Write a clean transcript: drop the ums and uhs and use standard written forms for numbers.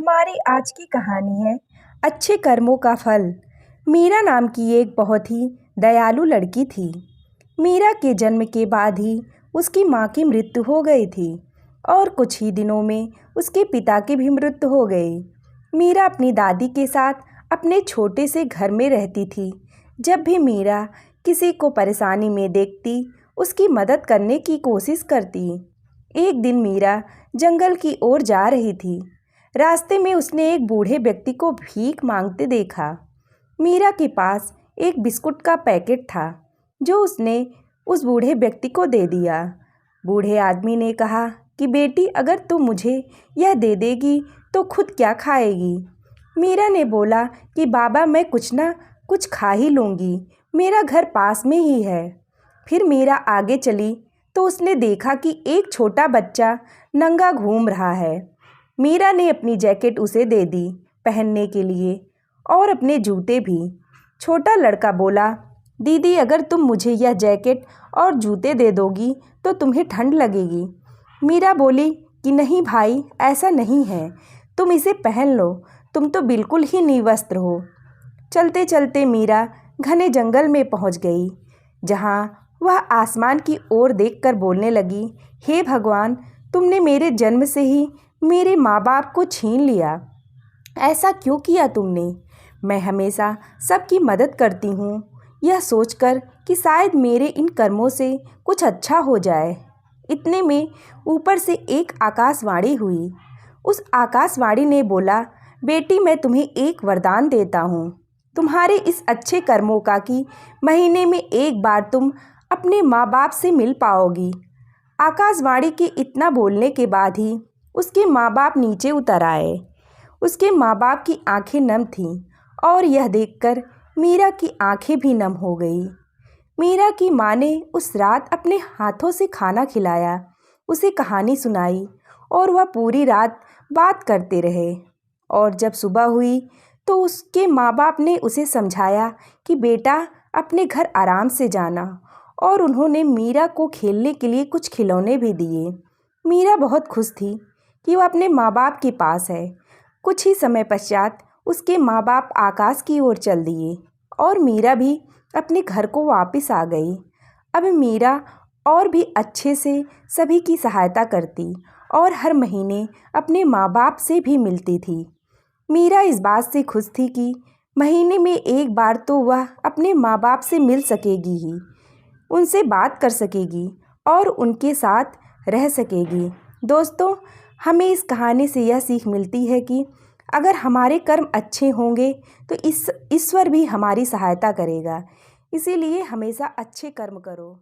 हमारी आज की कहानी है अच्छे कर्मों का फल। मीरा नाम की एक बहुत ही दयालु लड़की थी। मीरा के जन्म के बाद ही उसकी माँ की मृत्यु हो गई थी और कुछ ही दिनों में उसके पिता की भी मृत्यु हो गई। मीरा अपनी दादी के साथ अपने छोटे से घर में रहती थी। जब भी मीरा किसी को परेशानी में देखती, उसकी मदद करने की कोशिश करती। एक दिन मीरा जंगल की ओर जा रही थी। रास्ते में उसने एक बूढ़े व्यक्ति को भीख मांगते देखा। मीरा के पास एक बिस्कुट का पैकेट था जो उसने उस बूढ़े व्यक्ति को दे दिया। बूढ़े आदमी ने कहा कि बेटी, अगर तुम मुझे यह दे देगी तो खुद क्या खाएगी। मीरा ने बोला कि बाबा, मैं कुछ ना कुछ खा ही लूँगी, मेरा घर पास में ही है। फिर मीरा आगे चली तो उसने देखा कि एक छोटा बच्चा नंगा घूम रहा है। मीरा ने अपनी जैकेट उसे दे दी पहनने के लिए और अपने जूते भी। छोटा लड़का बोला, दीदी, अगर तुम मुझे यह जैकेट और जूते दे दोगी तो तुम्हें ठंड लगेगी। मीरा बोली कि नहीं भाई, ऐसा नहीं है, तुम इसे पहन लो, तुम तो बिल्कुल ही निवस्त्र हो। चलते चलते मीरा घने जंगल में पहुंच गई, जहां वह आसमान की ओर देखकर बोलने लगी, हे भगवान, तुमने मेरे जन्म से ही मेरे माँ बाप को छीन लिया। ऐसा क्यों किया तुमने? मैं हमेशा सबकी मदद करती हूँ, यह सोचकर कि शायद मेरे इन कर्मों से कुछ अच्छा हो जाए। इतने में ऊपर से एक आकाशवाणी हुई। उस आकाशवाणी ने बोला, बेटी, मैं तुम्हें एक वरदान देता हूँ। तुम्हारे इस अच्छे कर्मों का कि महीने में एक बार तुम अपने माँ बाप से मिल पाओगी। आकाशवाणी के इतना बोलने के बाद ही उसके माँ बाप नीचे उतर आए। उसके माँ बाप की आंखें नम थीं और यह देखकर मीरा की आंखें भी नम हो गई। मीरा की माँ ने उस रात अपने हाथों से खाना खिलाया, उसे कहानी सुनाई और वह पूरी रात बात करते रहे। और जब सुबह हुई तो उसके माँ बाप ने उसे समझाया कि बेटा, अपने घर आराम से जाना, और उन्होंने मीरा को खेलने के लिए कुछ खिलौने भी दिए। मीरा बहुत खुश थी कि वह अपने माँ बाप के पास है। कुछ ही समय पश्चात उसके माँ बाप आकाश की ओर चल दिए और मीरा भी अपने घर को वापस आ गई। अब मीरा और भी अच्छे से सभी की सहायता करती और हर महीने अपने माँ बाप से भी मिलती थी। मीरा इस बात से खुश थी कि महीने में एक बार तो वह अपने माँ बाप से मिल सकेगी ही, उनसे बात कर सकेगी और उनके साथ रह सकेगी। दोस्तों, हमें इस कहानी से यह सीख मिलती है कि अगर हमारे कर्म अच्छे होंगे तो ईश्वर भी हमारी सहायता करेगा। इसीलिए हमेशा अच्छे कर्म करो।